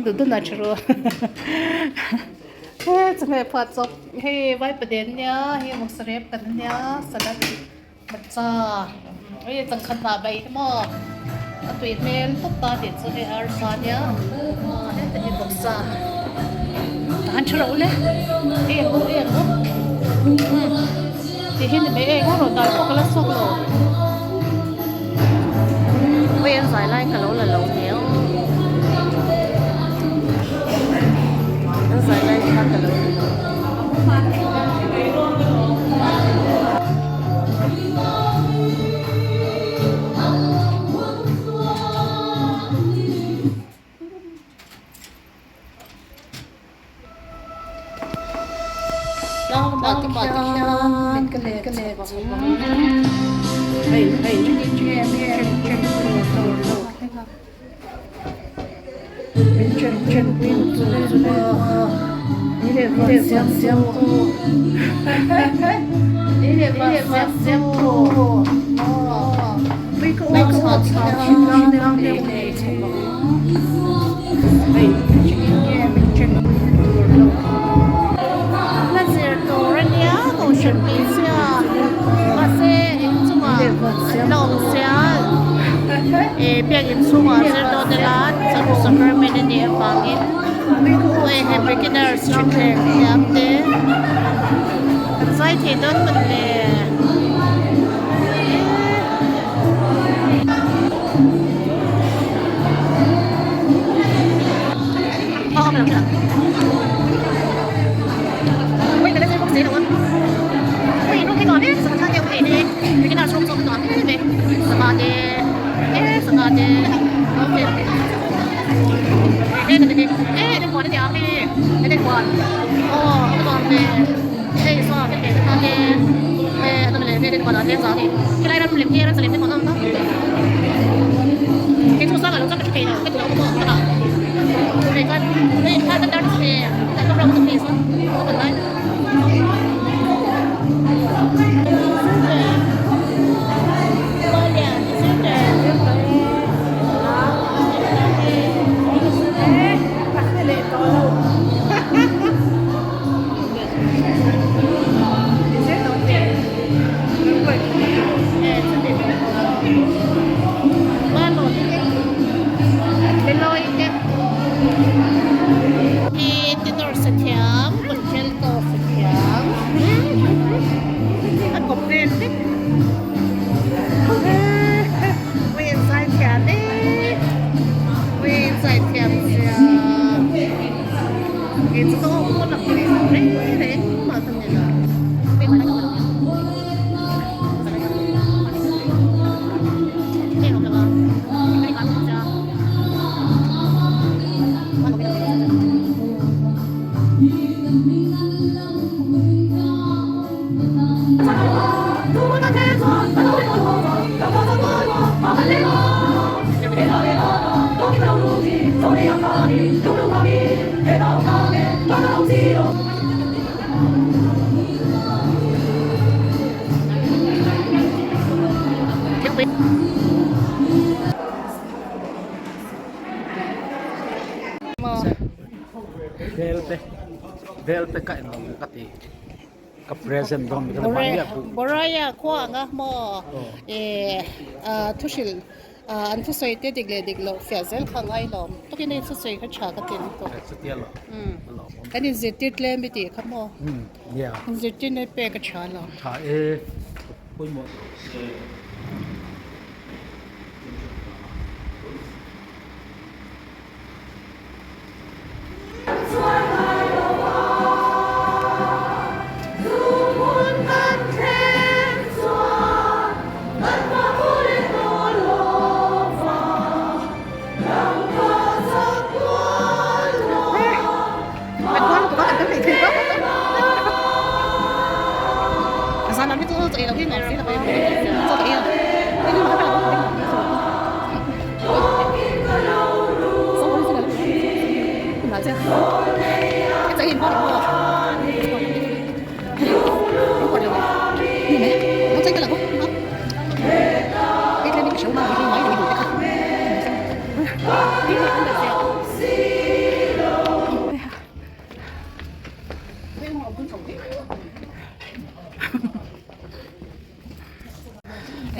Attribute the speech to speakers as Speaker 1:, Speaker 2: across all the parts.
Speaker 1: ดูดูน่าชัวจะไม่พอจบให้ไว้ประเด็นเนี้ยให้มุกเสร็จกันเนี้ยสนับบัจจ้าเฮ้ยจังขันตาใบที่มอตัวเมลตุ๊กตาเด็ดสุดในอาร์ซาเนี้ยให้เป็นบัจจ้าทานชัวร์เลยเอ็งกูที่เห็นไม่เอ็งกูหนูตายพวกละสุกเลยเวียนสายไล่กันแล้วละลงเนี้ยสายไล่กันกันแล้วบาดกันเลยเฮ้ยเchuẩn bị xe mà xe chung à lòng xe bây giờ chung à sẽ đón đến là sẽ có programe này để phang in tôi hay beginners training làm thế sai thì đón mình nè không được quay cái đấy không dễ đâuก่อนเนี่ยสมชาติเดียวกันเนี่ยคือการชมก่อนเนี่ยสมาธิสมาธิโอเคเด็กเด็กก่อนเดี๋ยวมีเด็กก่อนโอ้ก่อนเนี่ยสอบเด็กก่อนเนี่ยต้องเรียนเด็กก่อนเนี่ยสอนนี่คืออะไรเราเรียนที่เราจะเรียนที่ก่อนนั่นนะคือทุกสอบเราต้องไปที่เนี่ยก็ถือว่าก็ตลอดเด็กก็ถ้าจะดันเนี่ยแต่ก็เราต้องมีสักก็เป็นไร
Speaker 2: Velte ka no kati ka present dom ka bangya
Speaker 1: boraya kwa nga mo thushil an thu soi te diglo fiazel khangai lom to kin thu soi kha cha ka tin to
Speaker 2: setialo
Speaker 1: ani zetit lem bi ti khamo
Speaker 2: ya
Speaker 1: zetit ne pe ka cha lo
Speaker 2: cha koi mo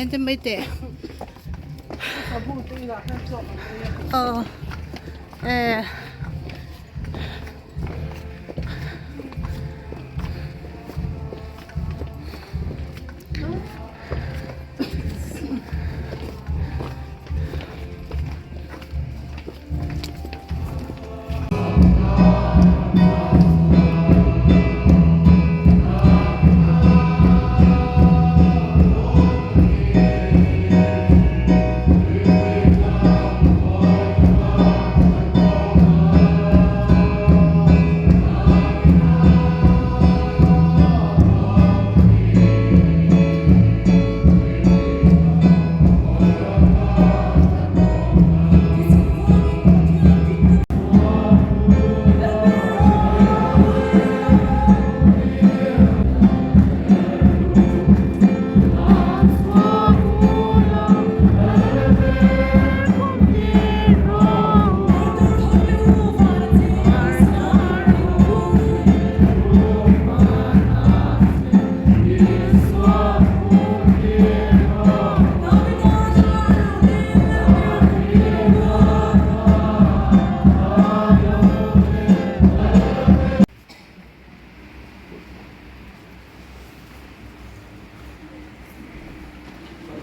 Speaker 1: emจะไม่เตะ
Speaker 3: เขาพูดตีหลักนั่นจบ
Speaker 1: เออ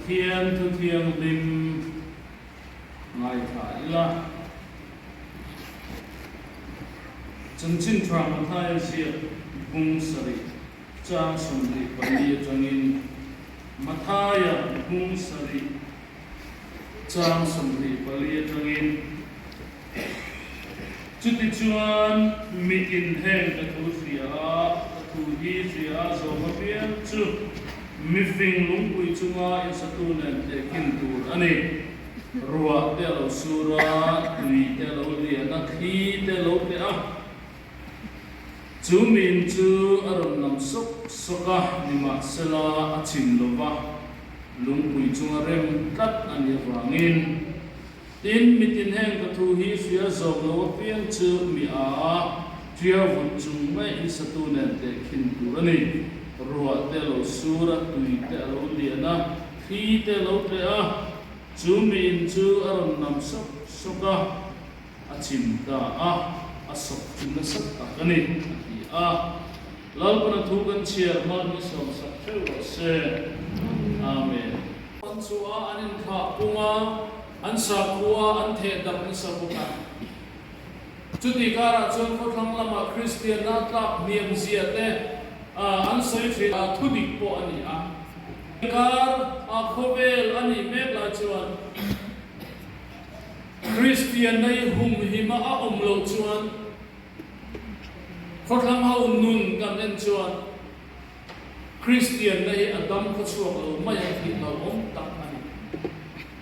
Speaker 4: thiên thu thiên linh ngài thải la chân chân trăng thái diệt bung sari trang sum li bali trangin mathaya bung sari trang sum li bali trangin chuti chuan mi in heng ka thu sia thu hi sia zo ma pian chu mi fing lung pui chunga in satu nen te kin tur ani ruwa te lo sura tui te lo lia na khi te lo te a chu min chu aron nam sok soka nima sela a chin lova lung pui chunga rem tat ani wangin tin mitin heng ka thu hi sia zo lo pian chu mi a tria vut chung mai in satu nen te kin tur ani ruwa te lo sura tui te lo lia na khi te lo te a chu min chu aron nam sok soka a chim ta a sok chim na sak ta kani a lal pana thu kan chia mal ni som sak theu se amen an chu a anin kha punga an sa kuwa an the dam ni sa buka chuti kara chon ko thang lama christian na tlap niam zia te an soi thri a thudik po ani a kar a khovel ani mek la chuan christian nei hum hima a omlo chuan khotham hau nun kan en chuan christian nei adam kho chuak lo mai hi lo om tak ani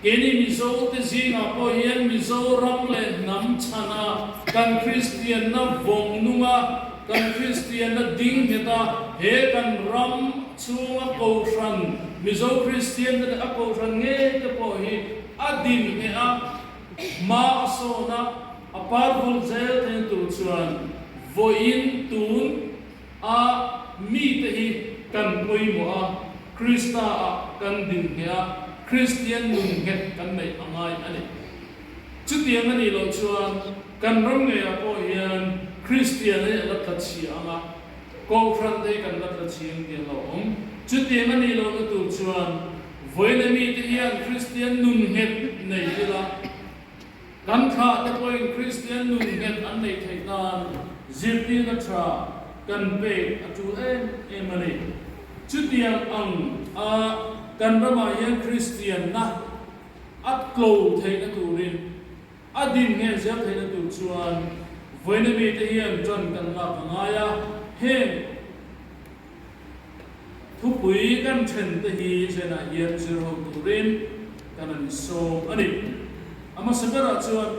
Speaker 4: keni mizo te zinga po hian mizo ram le nam chana kan christian na vong nunga kan christian na ding heta he kan ram chunga Kohhran mizo christian na Kohhran nge te po hi adin he a ma asona aparvul zel ten tu chuan voin tun a mi te hi kan poimo a krista a kan din he a christian nun het kan nei angai ani chutiang ani lo chuan kan ram nge a po hian christian e la ta chi anga Kohhran te kan la ta chi nge lo chutiang ani lo tu chuan voin mi te hian christian nun het nei la kan kha te point christian nun het an nei thei nan zirti na tra kan be atu em ani chutiang ang a kan rama hian christian na at klo thei na turin adin nge zia thei na tu chuan voina mi te hian tron kan la ngaya he thupui kan then te hi jena hian zero turin kan an so ani ama sabara chuan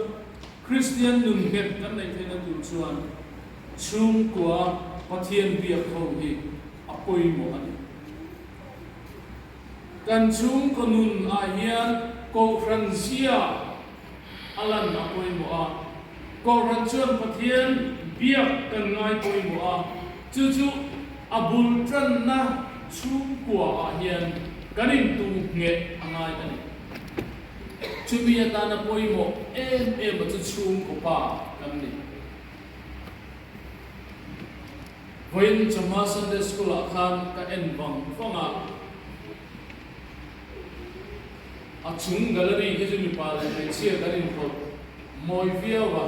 Speaker 4: christian nun het kan nei thei na tu chuan chung kwa pathian biak ho hi apoi mo ani kan chung konun a hian Kohhran zia alan apoi mo a Kohhran chuan pathian biak kan ngai poi mo a chu abul tran na chung kwa a hian กันอินตูเงะง่ายกันชุมีตาหน้าปอยโมมันจะชุ่มกับป่ากันนี่วันจะมาสันเดสกุลอาคารกับเอ็นบังฟังชุ่มแกลเลอรี่ที่จะมีป่าเลยเชียร์กันอินพอดมอยเฟียวะ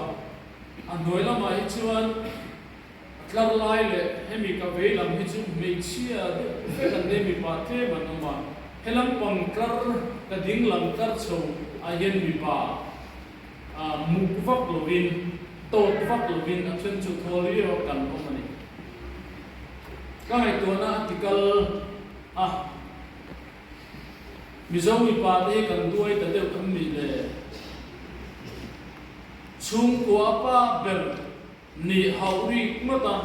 Speaker 4: หน่วยละมาฮิจวันคลาร์ไลเลยให้มีกาเวลัมฮิจุไม่เชียร์กันเดมีป่าเทมันออกมาให้ลำปังคลาร์กระดิ่งลำคลาร์โชว์เย็นมีป่ามุกฟักโลวินโตฟักโลวินเช่นจุดทอรีเอากันออกมานี่ก็ให้ตัวน่าติกลมิจมีป่าที่กันด้วยแต่เดี๋ยวกันมีเลยชุงกัวป้าเบลนี่ฮาวรีมาตัง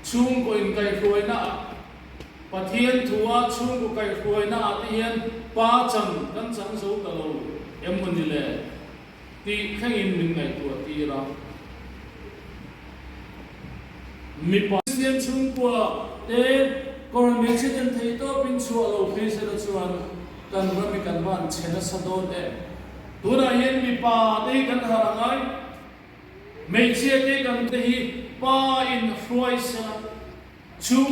Speaker 4: ชุงก็อินไก่ควยน่ะปะเทียนทัวชุงก็ไก่ควยน่ะที่เห็นป้าจังกันสังสูตะโลยังมันนี่เลยที่ข้างอินมินไก่ตัวที่เรามีป้าเสียนชุงกัวก็มีเช่นที่ตัวเป็นชัวโลฟิเซอร์ชวนกันว่ามีกันบ้านเชนสะดวกตัวนั้นเห็นมีป่าที่กันหาไงไม่เชื่อที่กันที่ป่าอินฟลูเอนเซอร์ชุ่ม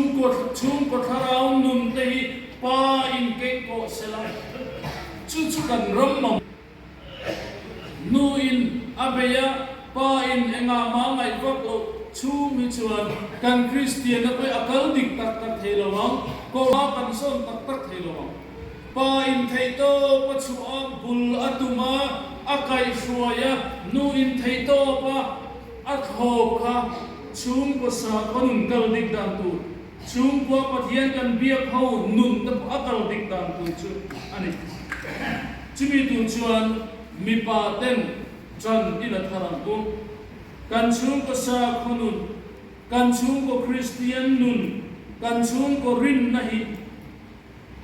Speaker 4: กดทาราวนุ่นที่ป่าอินเกโกเซลล์ชุกันรำมั่งนูอินอาเบียป่าอินเองามาไงฟักโลชุ่มมิจวนกันคริสเตียนก็ไปอักลดิกตักเทลวังก็มากันส่งตักเทลวังป่าอินไทโตปัจจุบันบุลอัตุมาอาไกชัวยะนูอินไทโตปะอัตโหค่ะชุมก็สาคนกลดิกดันตูชุมก็ปะเทียนกันเบียบเขานุนตับอักลดิกดันตูชุอันนี้จุมีตูชวนมีป่าเต็นจันอินทารังกูกันชุมก็สาคนนุนกันชุมก็คริสเตียนนุนกันชุมก็รินนะฮิ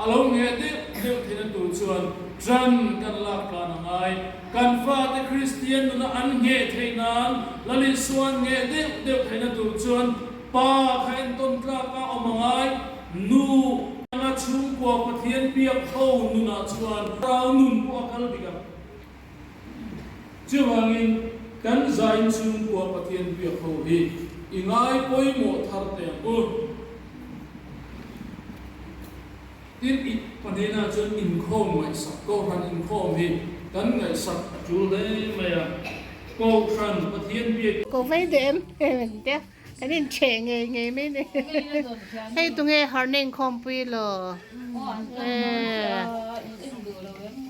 Speaker 4: อารมณ์เงี้ยเดี๋ยวที่นั่นตัวชวนจันกันลากันไงกันฟาดคริสเตียนนั่นอันเงี้ยที่นั้นแล้วลิส่วนเงี้ยเดี๋ยวที่นั่นตัวชวนป้าใครต้นกล้าป้าเอามาไงนูงาชุ่มกว่าปะเทียนเปียกเขานูน่าชวนเรานุนพวกกันดีกันเจ้าหญิงกันใจชุ่มกว่าปะเทียนเปียกเขาอีอีง่ายป่วยหมดทาร์เตียงที่อีกประเด็นน่าจะอินโคมไงสักก็รันอินโคมที่กันไงสักจูเลยไม่อะก็รันประเทศเบียด
Speaker 1: ก็ไม่เดิมเห็นเด้ออันนี้เฉงไงไม่เนี่ยให้ตรงนี้ฮาร์เนงคอมปีเลย